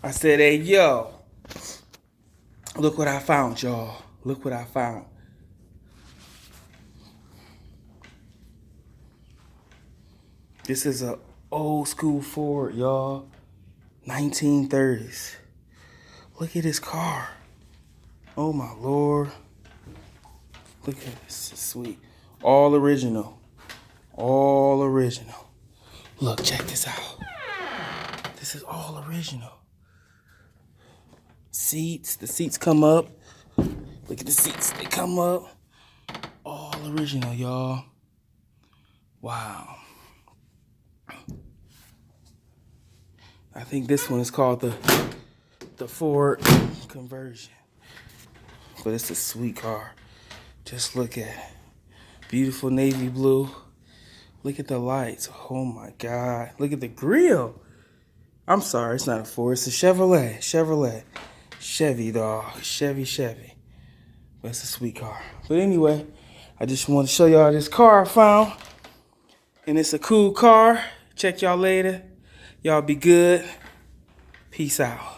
I said, hey, yo, look what I found, y'all. Look what I found. This is a old school Ford, y'all. 1930s. Look at this car. Oh, my Lord. Look at this. It's sweet. All original. All original. Look, check this out. This is all original. Seats. The seats come up. Look at the seats. They come up. All original, y'all. Wow. I think this one is called the Ford Conversion. But it's a sweet car. Just look at it. Beautiful navy blue. Look at the lights. Oh my God. Look at the grill. I'm sorry, it's not a Ford. It's a Chevrolet. Chevy, dog. Chevy. But it's a sweet car. But anyway, I just want to show y'all this car I found. And it's a cool car. Check y'all later. Y'all be good. Peace out.